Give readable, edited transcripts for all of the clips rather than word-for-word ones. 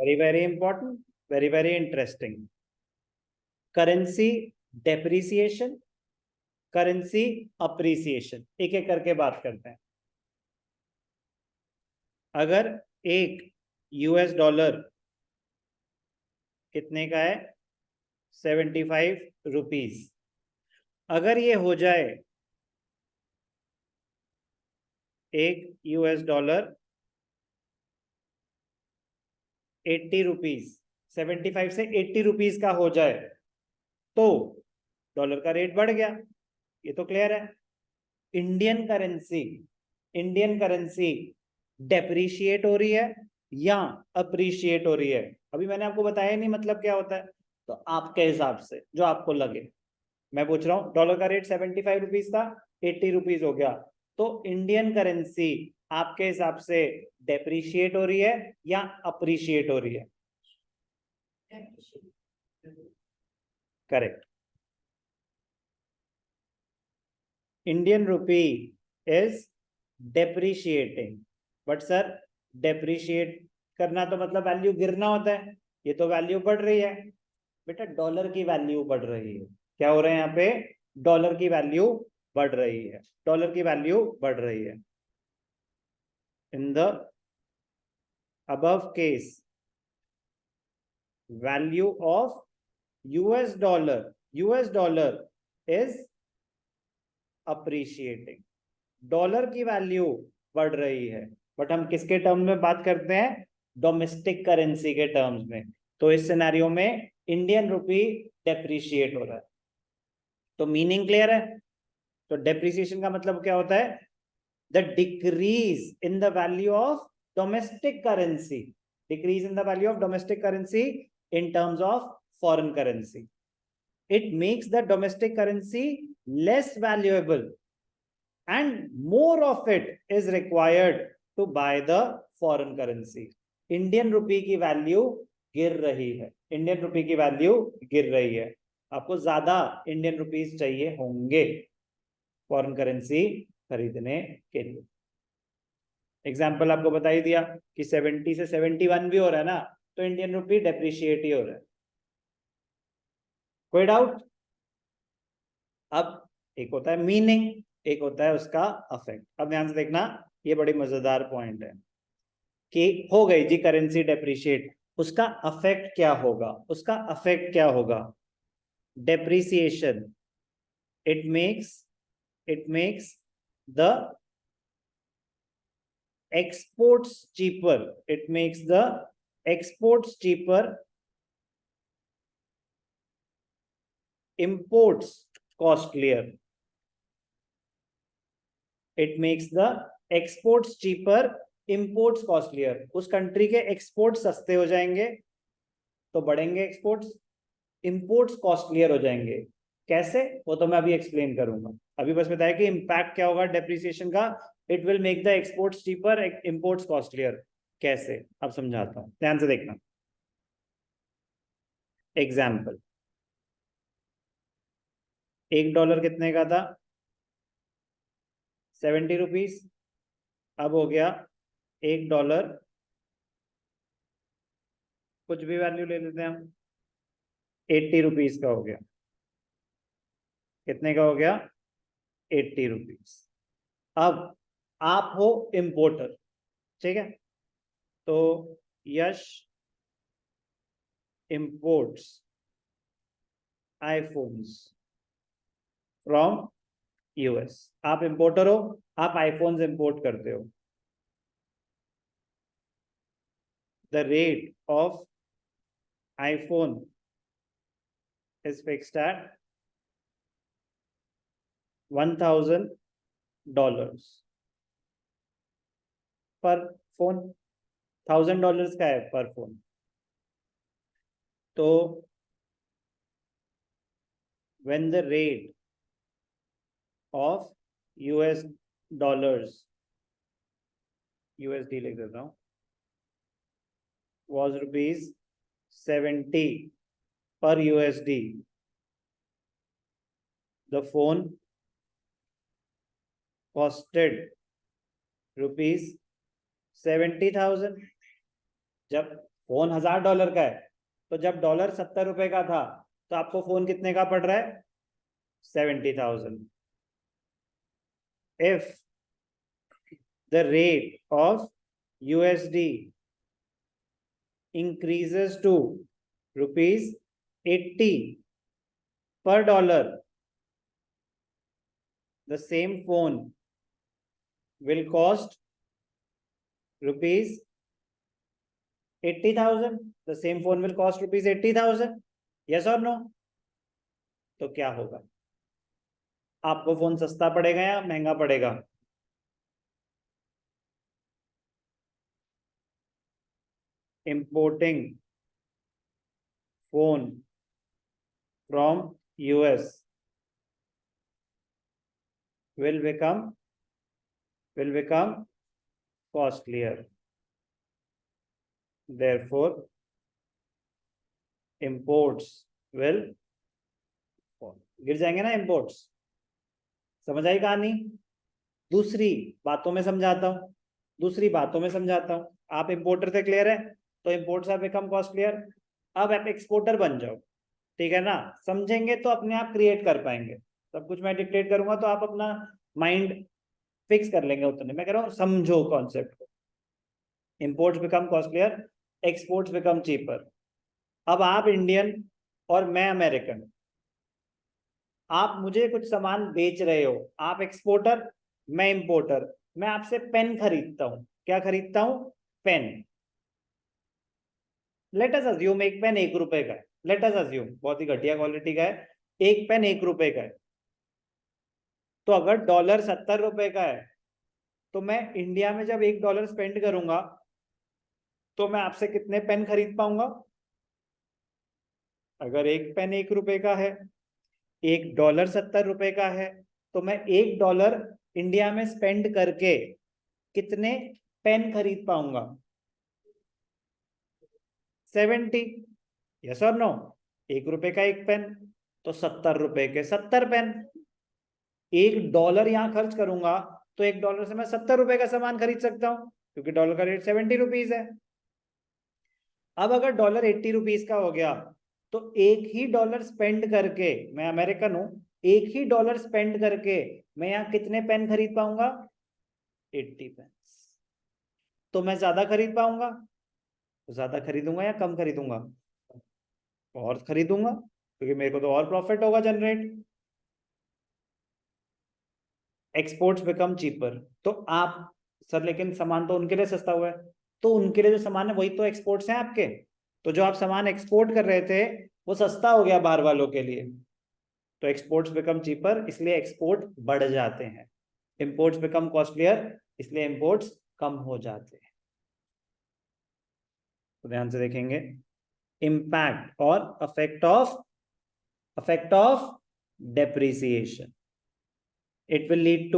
Very very important, very very interesting. Currency depreciation, currency appreciation, एक एक करके बात करते हैं। अगर एक यूएस डॉलर कितने का है, 75 रुपीज, अगर ये हो जाए एक यूएस डॉलर 80 रुपीज, 75 से 80 रुपीज का हो जाए तो डॉलर का रेट बढ़ गया, ये तो क्लियर है। Indian currency, Indian currency depreciate हो रही है या अप्रिशिएट हो रही है, अभी मैंने आपको बताया नहीं मतलब क्या होता है, तो आपके हिसाब से जो आपको लगे। मैं पूछ रहा हूं डॉलर का रेट 75 रुपीज था, 80 रुपीज हो गया, तो इंडियन करेंसी आपके हिसाब से डेप्रिशिएट हो रही है या अप्रिशिएट हो रही है? Correct. Indian rupee is depreciating, but sir depreciate करना तो मतलब वैल्यू गिरना होता है, ये तो वैल्यू बढ़ रही है। बेटा डॉलर की वैल्यू बढ़ रही है, क्या हो रहा है यहाँ पे, डॉलर की वैल्यू बढ़ रही है, डॉलर की वैल्यू बढ़ रही है। In the above case value of US dollar is appreciating, dollar की वैल्यू बढ़ रही है, बट हम किसके टर्म में बात करते हैं, डोमेस्टिक करेंसी के टर्म्स में, तो इस सिनेरियो में इंडियन रुपी डेप्रिशिएट हो रहा है। तो मीनिंग क्लियर है, तो डेप्रिसिएशन का मतलब क्या होता है, the decrease in the value of domestic currency, decrease in the value of domestic currency in terms of foreign currency, it makes the domestic currency less valuable and more of it is required to buy the foreign currency. Indian rupee की value गिर रही है, Indian rupee की value गिर रही है, आपको ज्यादा इंडियन रुपीस चाहिए होंगे फॉरेन करेंसी खरीदने के लिए। एग्जाम्पल आपको बता ही दिया कि 70 से 71 भी हो रहा है ना, तो इंडियन रुपी डेप्रिशिएट ही हो रहा है। कोई डाउट? अब एक होता है मीनिंग, एक होता है उसका अफेक्ट। अब ध्यान से देखना, ये बड़ी मजेदार पॉइंट है कि हो गई जी करेंसी डेप्रिशिएट, उसका अफेक्ट क्या होगा, उसका अफेक्ट क्या होगा, depreciation it makes the exports cheaper, it makes the exports cheaper, imports costlier, it makes the exports cheaper, imports costlier, उस कंट्री के एक्सपोर्ट सस्ते हो जाएंगे तो बढ़ेंगे एक्सपोर्ट्स, इंपोर्ट्स कॉस्टलियर हो जाएंगे। कैसे, वो तो मैं अभी एक्सप्लेन करूंगा, अभी बस बताया कि इंपैक्ट क्या होगा डेप्रिसिएशन का, it will make the exports cheaper, imports costlier. कैसे, अब समझाता हूं, ध्यान से देखना। एग्जाम्पल, $1 कितने का था, 70 रुपीज, अब हो गया $1, कुछ भी वैल्यू ले लेते हैं हम, 80 रुपीज का हो गया, कितने का हो गया, 80 रुपीज। अब आप हो इंपोर्टर, ठीक है, तो यश इंपोर्ट्स आईफोन्स फ्रॉम यूएस, आप इंपोर्टर हो, आप आईफोन्स इंपोर्ट करते हो, the rate of iPhone is fixed at $1,000 पर फोन, $1,000 का है पर फोन, तो when the rate of US dollars, USD लिख देता हूं, was ₹70 per USD, the phone costed ₹70,000। जब फोन $1000 का है, तो जब डॉलर 70 रुपए का था तो आपको फोन कितने का पड़ रहा है? 70,000. If the rate of USD increases to rupees 80 per dollar, the same phone will cost rupees 80,000. The same phone will cost rupees 80,000. Yes or no? तो क्या होगा? आपको फोन सस्ता पड़ेगा या महंगा पड़ेगा? Importing phone from US will become costlier. Therefore, imports will fall. गिर जाएंगे ना imports. समझ आई कहानी? दूसरी बातों में समझाता हूं. आप इंपोर्टर से क्लियर है, तो इंपोर्ट्स आर बिकम कॉस्टलियर. अब आप एक्सपोर्टर बन जाओ, ठीक है ना? समझेंगे तो अपने आप क्रिएट कर पाएंगे. सब कुछ मैं डिक्टेट करूंगा तो आप अपना माइंड फिक्स कर लेंगे उतने. मैं कह रहा हूं समझो कॉन्सेप्ट को. Imports become costlier, exports become cheaper. अब आप इंडियन और मैं अमेरिकन, आप मुझे कुछ सामान बेच रहे हो, आप एक्सपोर्टर, मैं इंपोर्टर. मैं आपसे पेन खरीदता हूं. क्या खरीदता हूं? पेन. लेट अस अज्यूम एक पेन 1 रुपए का है. लेट अस अज्यूम बहुत ही घटिया क्वालिटी का है, एक पेन 1 रुपए का है. तो अगर डॉलर 70 रुपए का है, तो मैं इंडिया में जब $1 स्पेंड करूंगा तो मैं आपसे कितने पेन खरीद पाऊंगा? अगर एक पेन 1 रुपए का है, $1 70 रुपए का है, तो मैं $1 इंडिया में स्पेंड करके कितने पेन खरीद पाऊंगा? 70. यस और नो? 1 रुपए का एक पेन, तो 70 रुपए के 70 पेन. $1 यहां खर्च करूंगा तो $1 से मैं 70 रुपए का सामान खरीद सकता हूं, क्योंकि डॉलर का रेट 70 रुपीज है. अब अगर डॉलर 80 रुपीज का हो गया, तो एक ही डॉलर स्पेंड करके, मैं अमेरिकन हूं, एक ही डॉलर स्पेंड करके मैं यहां कितने पेन खरीद पाऊंगा? 80 पेन. तो मैं ज्यादा खरीद पाऊंगा, तो ज्यादा खरीदूंगा या कम खरीदूंगा? और खरीदूंगा, क्योंकि मेरे को तो और प्रॉफिट होगा जनरेट. Exports become cheaper. तो आप, सर लेकिन सामान तो उनके लिए सस्ता हुआ है. तो उनके लिए जो सामान है वही तो एक्सपोर्ट्स हैं आपके. तो जो आप सामान एक्सपोर्ट कर रहे थे वो सस्ता हो गया बाहर वालों के लिए. तो एक्सपोर्ट्स बिकम चीपर, इसलिए एक्सपोर्ट बढ़ जाते हैं. इंपोर्ट्स बिकम कॉस्टलियर, इसलिए इंपोर्ट्स कम हो जाते हैं. तो ध्यान से देखेंगे. इम्पैक्ट और affect of depreciation. it will lead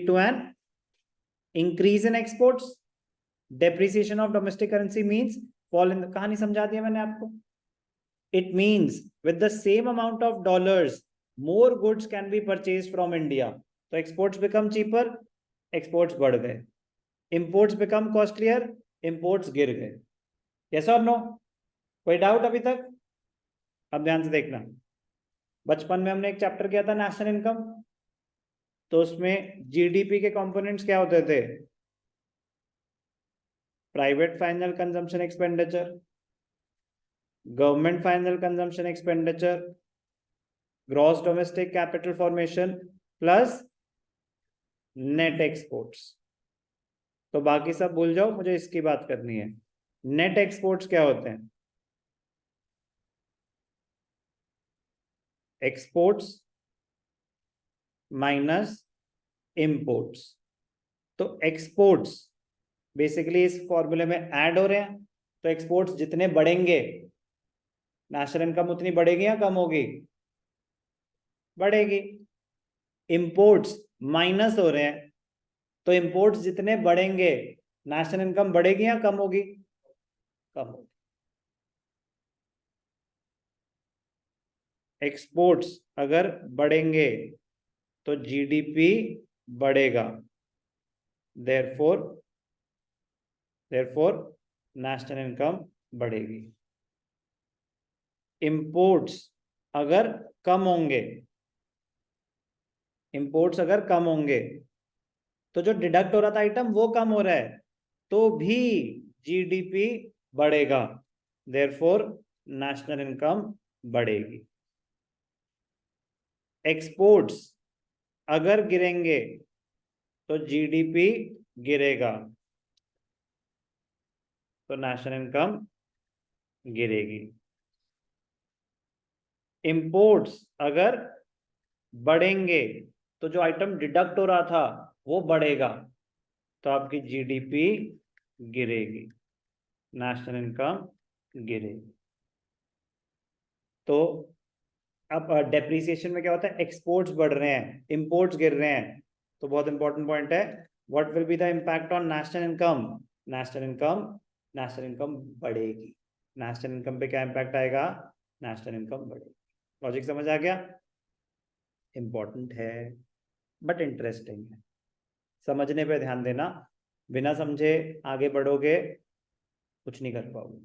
to an increase in exports. Depreciation of domestic currency means fall in. कहानी समझा दिया मैंने आपको. It means with the same amount of dollars more goods can be purchased from India. तो exports become cheaper, exports बढ़ गए. Imports become costlier, imports गिर गए. Yes or no? कोई डाउट अभी तक? अब ध्यान से देखना. बचपन में हमने एक चैप्टर किया था नेशनल इनकम. तो उसमें जीडीपी के कंपोनेंट्स क्या होते थे? Private final consumption expenditure, government final consumption expenditure, gross domestic capital formation plus net exports. तो बाकी सब भूल जाओ, मुझे इसकी बात करनी है. नेट एक्सपोर्ट्स क्या होते हैं? Exports minus imports. तो एक्सपोर्ट्स बेसिकली इस फॉर्मूले में ऐड हो रहे हैं. तो एक्सपोर्ट्स जितने बढ़ेंगे, नेशनल इनकम उतनी बढ़ेगी या कम होगी? बढ़ेगी. इंपोर्ट्स माइनस हो रहे हैं, तो इंपोर्ट्स जितने बढ़ेंगे, नेशनल इनकम बढ़ेगी या कम होगी? कम होगी. एक्सपोर्ट्स अगर बढ़ेंगे तो जीडीपी बढ़ेगा. therefore नेशनल इनकम बढ़ेगी। इंपोर्ट्स अगर कम होंगे, इंपोर्ट्स अगर कम होंगे तो जो डिडक्ट हो रहा था आइटम वो कम हो रहा है, तो भी जीडीपी बढ़ेगा, देयरफॉर नेशनल इनकम बढ़ेगी। एक्सपोर्ट्स अगर गिरेंगे तो जीडीपी गिरेगा, तो नेशनल इनकम गिरेगी। इंपोर्ट्स अगर बढ़ेंगे तो जो आइटम डिडक्ट हो रहा था वो बढ़ेगा, तो आपकी जीडीपी गिरेगी, नेशनल इनकम गिरेगी। तो अब डेप्रिसिएशन में क्या होता है, एक्सपोर्ट्स बढ़ रहे हैं, इंपोर्ट्स गिर रहे हैं, तो बहुत इंपॉर्टेंट पॉइंट है, what will be the impact on national income, national income, national income बढ़ेगी। नेशनल इनकम पे क्या इम्पैक्ट आएगा, नेशनल इनकम बढ़ेगी। लॉजिक समझ आ गया? इंपॉर्टेंट है बट इंटरेस्टिंग है, समझने पे ध्यान देना, बिना समझे आगे बढ़ोगे कुछ नहीं कर पाओगे।